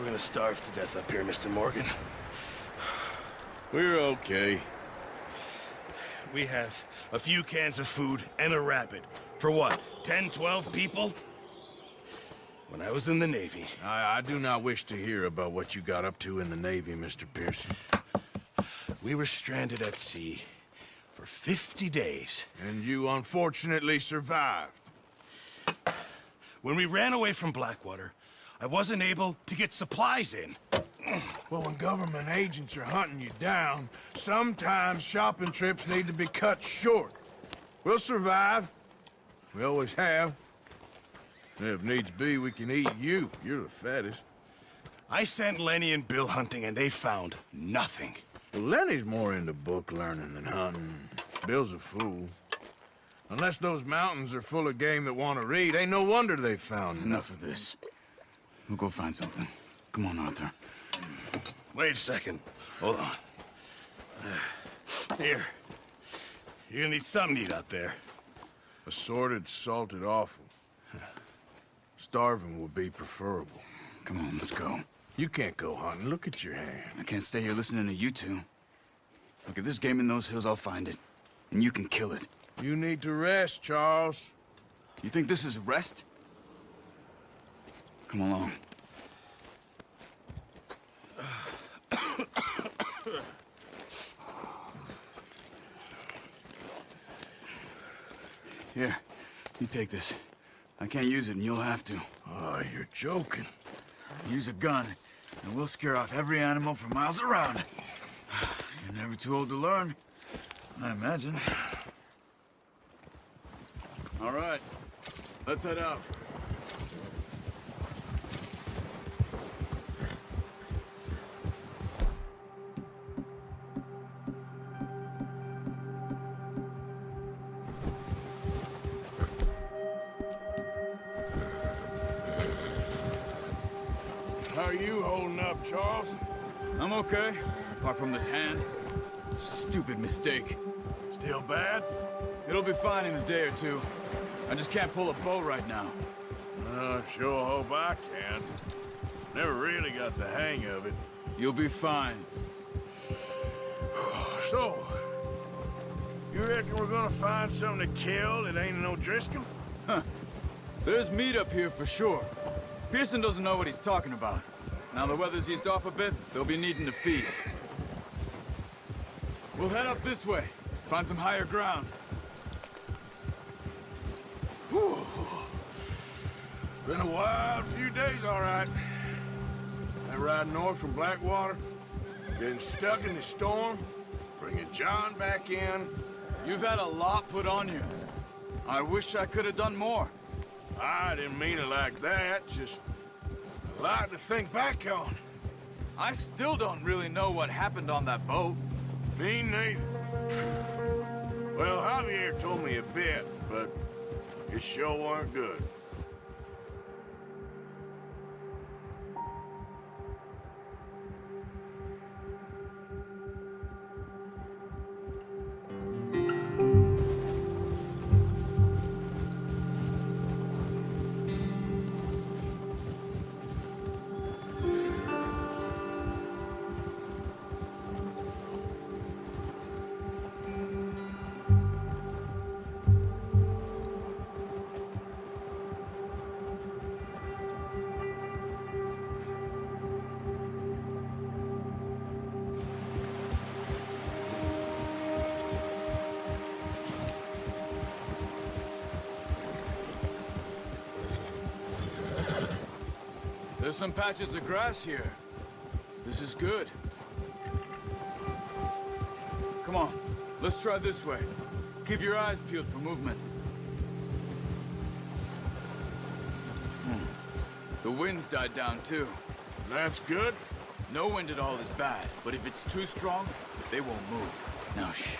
We're gonna starve to death up here, Mr. Morgan. We're okay. We have a few cans of food and a rabbit. For what, 10, 12 people? When I was in the Navy... I do not wish to hear about what you got up to in the Navy, Mr. Pearson. We were stranded at sea for 50 days. And you unfortunately survived. When we ran away from Blackwater, I wasn't able to get supplies in. Well, when government agents are hunting you down, sometimes shopping trips need to be cut short. We'll survive. We always have. If needs be, we can eat you. You're the fattest. I sent Lenny and Bill hunting, and they found nothing. Well, Lenny's more into book learning than hunting. Bill's a fool. Unless those mountains are full of game that want to read, ain't no wonder they found Enough of this. We'll go find something. Come on, Arthur. Wait a second. Hold on. Here. You're gonna need something to eat out there. Assorted, salted offal. Starving would be preferable. Come on, let's go. You can't go hunting. Look at your hand. I can't stay here listening to you two. Look, if there's game in those hills, I'll find it. And you can kill it. You need to rest, Charles. You think this is rest? Come along. Here, you take this. I can't use it, and you'll have to. Oh, you're joking. Use a gun, and we'll scare off every animal for miles around. You're never too old to learn, I imagine. All right, let's head out. How are you holding up, Charles? I'm okay, apart from this hand. Stupid mistake. Still bad? It'll be fine in a day or two. I just can't pull a bow right now. I sure hope I can. Never really got the hang of it. You'll be fine. So, you reckon we're gonna find something to kill that ain't no Driscoll? Huh. There's meat up here for sure. Pearson doesn't know what he's talking about. Now the weather's eased off a bit, they'll be needing to feed. We'll head up this way. Find some higher ground. Whew. Been a wild few days, all right. That ride north from Blackwater, getting stuck in the storm, bringing John back in. You've had a lot put on you. I wish I could have done more. I didn't mean it like that, just a lot to think back on. I still don't really know what happened on that boat. Me neither. Well, Javier told me a bit, but it sure weren't good. There's some patches of grass here. This is good. Come on, let's try this way. Keep your eyes peeled for movement. The wind's died down too. That's good. No wind at all is bad, but if it's too strong, they won't move. Now shh,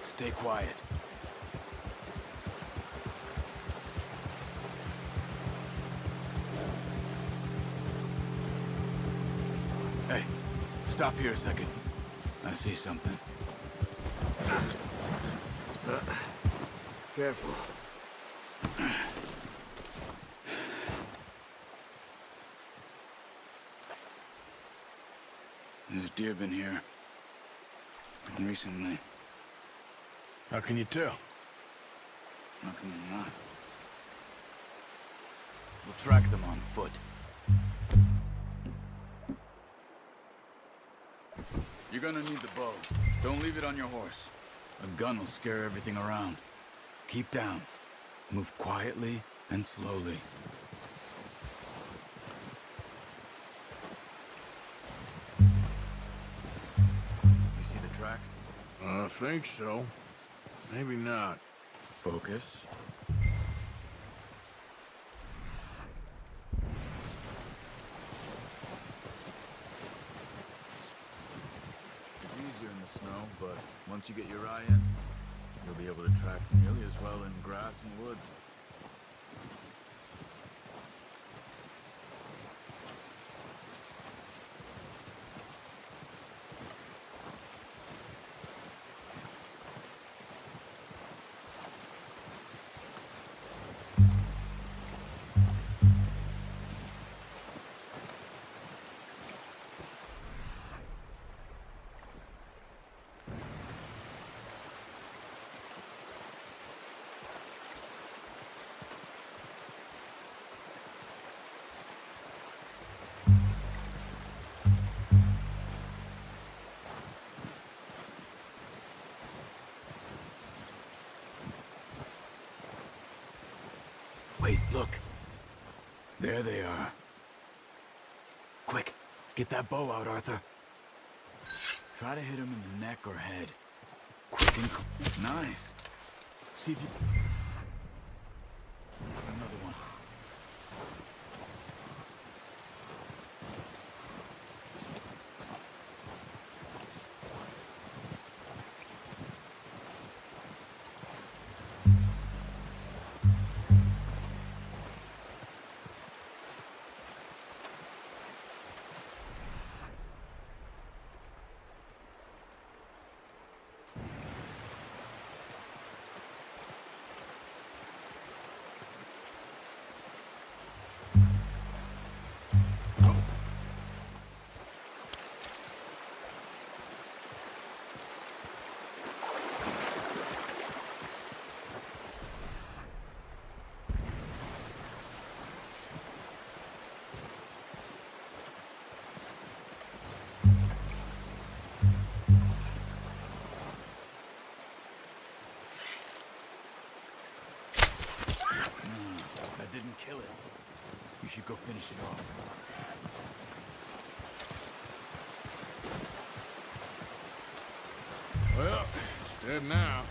stay quiet. Hey, stop here a second. I see something. Careful. There's deer been here. Recently. How can you tell? How can you not? We'll track them on foot. You're gonna need the bow. Don't leave it on your horse. A gun will scare everything around. Keep down. Move quietly and slowly. You see the tracks? I think so. Maybe not. Focus. It's easier in the snow, but once you get your eye in, you'll be able to track nearly as well in grass and woods. Wait, look. There they are. Quick, get that bow out, Arthur. Try to hit him in the neck or head. Quick and nice. See if you... Another one. That didn't kill it. You should go finish it off. Well, it's dead now.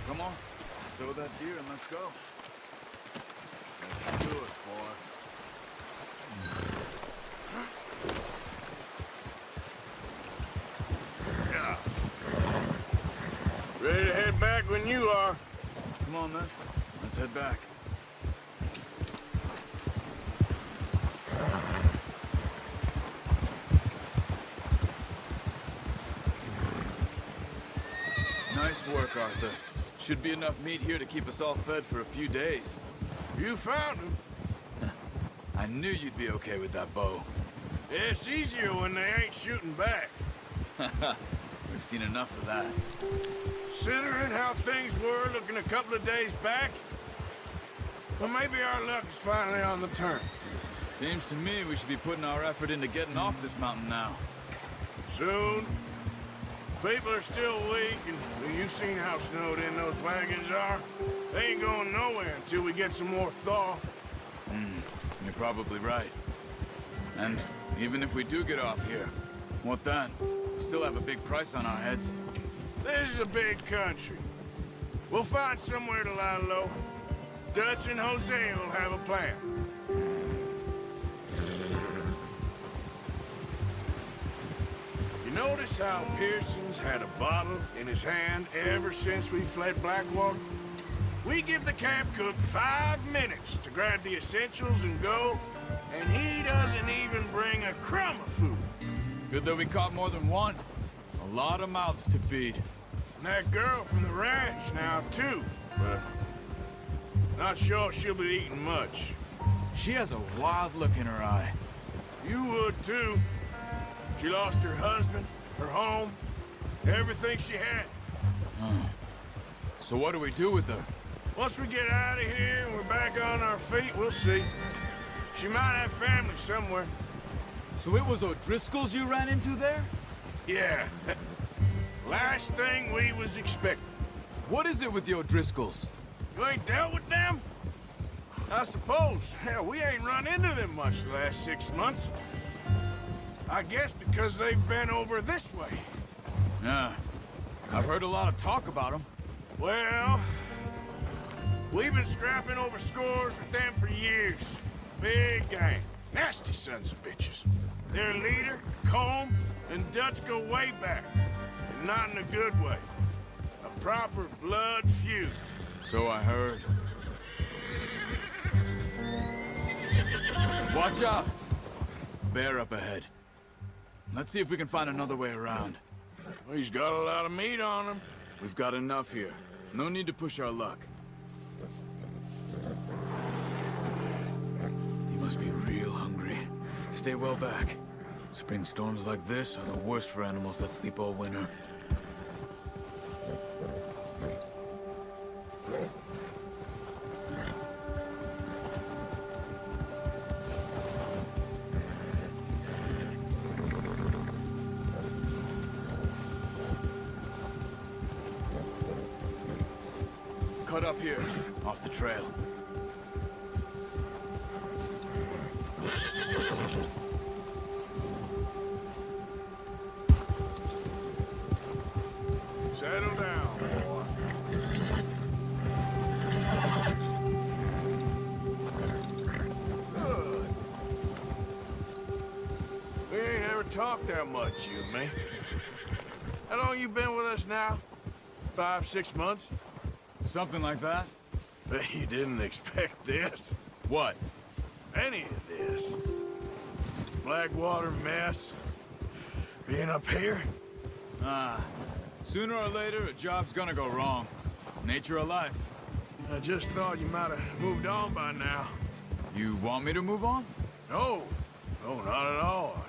Come on, throw that deer and let's go. Let's do it, boy. Yeah. Ready to head back when you are. Come on, then. Let's head back. Nice work, Arthur. Should be enough meat here to keep us all fed for a few days. You found him. I knew you'd be okay with that bow. It's easier when they ain't shooting back. We've seen enough of that. Considering how things were looking a couple of days back, well, maybe our luck is finally on the turn. Seems to me we should be putting our effort into getting off this mountain now. Soon. People are still weak, and well, you've seen how snowed in those wagons are. They ain't going nowhere until we get some more thaw. You're probably right. And even if we do get off here, what then? We still have a big price on our heads. This is a big country. We'll find somewhere to lie low. Dutch and Hosea will have a plan. You notice how Pearson's had a bottle in his hand ever since we fled Blackwater? We give the camp cook 5 minutes to grab the essentials and go, and he doesn't even bring a crumb of food. Good that we caught more than one. A lot of mouths to feed. And that girl from the ranch now, too, but not sure she'll be eating much. She has a wild look in her eye. You would, too. She lost her husband, her home, everything she had. So what do we do with her? Once we get out of here and we're back on our feet, we'll see. She might have family somewhere. So it was O'Driscoll's you ran into there? Yeah. Last thing we was expecting. What is it with the O'Driscolls? You ain't dealt with them? I suppose. Hell, we ain't run into them much the last 6 months. I guess because they've been over this way. Yeah. I've heard a lot of talk about them. Well, we've been scrapping over scores with them for years. Big gang. Nasty sons of bitches. Their leader, Combe, and Dutch go way back. And not in a good way. A proper blood feud. So I heard. Watch out! Bear up ahead. Let's see if we can find another way around. Well, he's got a lot of meat on him. We've got enough here. No need to push our luck. He must be real hungry. Stay well back. Spring storms like this are the worst for animals that sleep all winter. Cut up here, off the trail. Settle down, boy. Good. We ain't ever talked that much, you and me. How long you been with us now? 5, 6 months? Something like that? Bet you didn't expect this. What? Any of this. Blackwater mess. Being up here? Sooner or later, a job's gonna go wrong. Nature of life. I just thought you might have moved on by now. You want me to move on? No. No, not at all.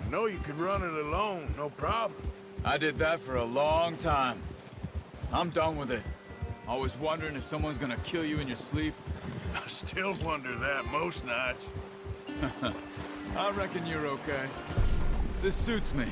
I know you could run it alone, no problem. I did that for a long time. I'm done with it. Always wondering if someone's gonna kill you in your sleep. I still wonder that most nights. I reckon you're okay. This suits me.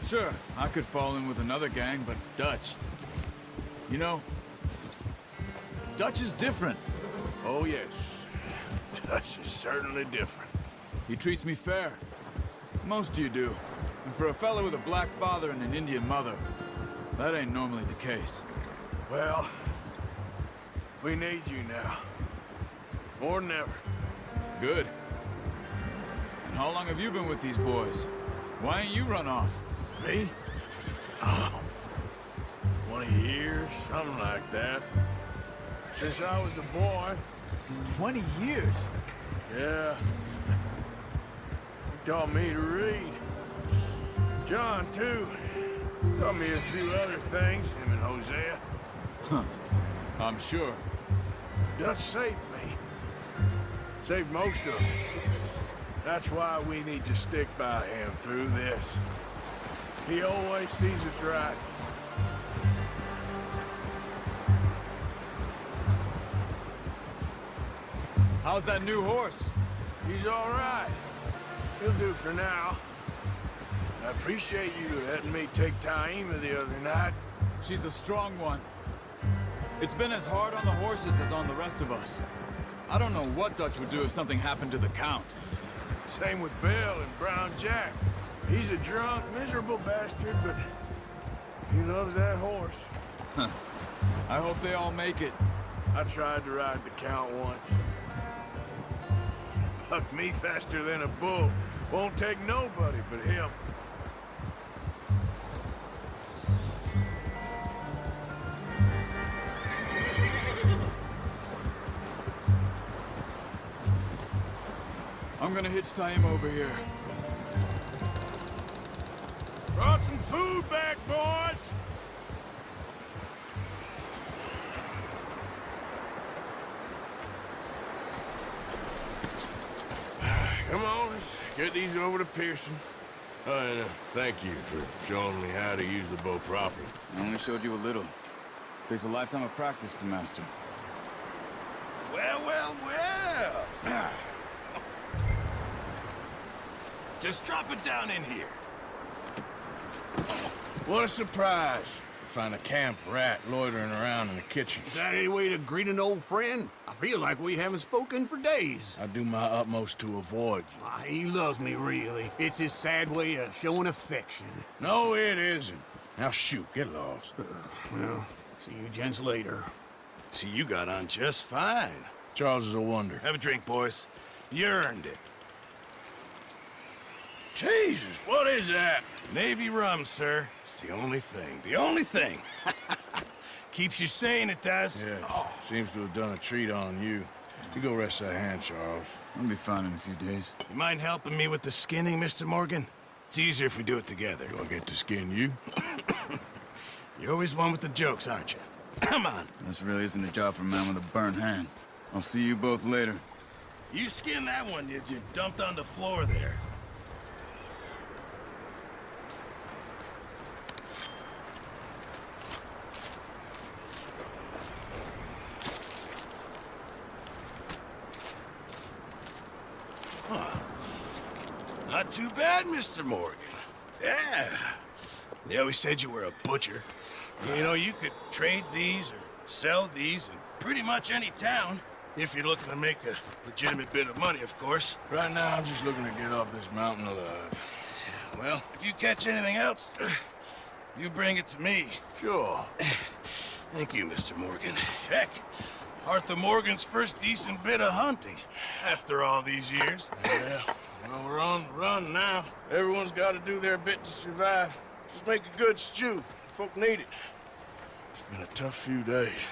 Sure, I could fall in with another gang, but Dutch... You know, Dutch is different. Oh, yes. Dutch is certainly different. He treats me fair. Most of you do. And for a fella with a black father and an Indian mother, that ain't normally the case. Well, we need you now. More than ever. Good. And how long have you been with these boys? Why ain't you run off? Me? Oh, 20 years, something like that. Since I was a boy. 20 years? Yeah. He taught me to read. John, too. Taught me a few other things, him and Hosea. Huh. I'm sure. Dutch saved me. Saved most of us. That's why we need to stick by him through this. He always sees us right. How's that new horse? He's all right. He'll do for now. I appreciate you letting me take Taima the other night. She's a strong one. It's been as hard on the horses as on the rest of us. I don't know what Dutch would do if something happened to the Count. Same with Bill and Brown Jack. He's a drunk, miserable bastard, but he loves that horse. I hope they all make it. I tried to ride the Count once. Bucked me faster than a bull. Won't take nobody but him. I'm gonna hitch tie him over here. Brought some food back, boys! Come on, let's get these over to Pearson. Oh, and thank you for showing me how to use the bow properly. I only showed you a little. Takes a lifetime of practice to master. Well, well, well. Just drop it down in here. What a surprise. To find a camp rat loitering around in the kitchen. Is that any way to greet an old friend? I feel like we haven't spoken for days. I do my utmost to avoid you. He loves me, really. It's his sad way of showing affection. No, it isn't. Now shoot, get lost. Well, see you gents later. See, you got on just fine. Charles is a wonder. Have a drink, boys. You earned it. Jesus, what is that? Navy rum, sir. It's the only thing. The only thing. Keeps you sane, it does. Yes, seems to have done a treat on you. You go rest that hand, Charles. I'll be fine in a few days. You mind helping me with the skinning, Mr. Morgan? It's easier if we do it together. Do I get to skin you? You're always one with the jokes, aren't you? Come on. This really isn't a job for a man with a burnt hand. I'll see you both later. You skin that one you dumped on the floor there. Not too bad, Mr. Morgan. Yeah. They always said you were a butcher. You know, you could trade these or sell these in pretty much any town. If you're looking to make a legitimate bit of money, of course. Right now, I'm just looking to get off this mountain alive. Well, if you catch anything else, you bring it to me. Sure. Thank you, Mr. Morgan. Heck, Arthur Morgan's first decent bit of hunting after all these years. Yeah. Well, we're on the run now. Everyone's got to do their bit to survive. Just make a good stew. Folk need it. It's been a tough few days.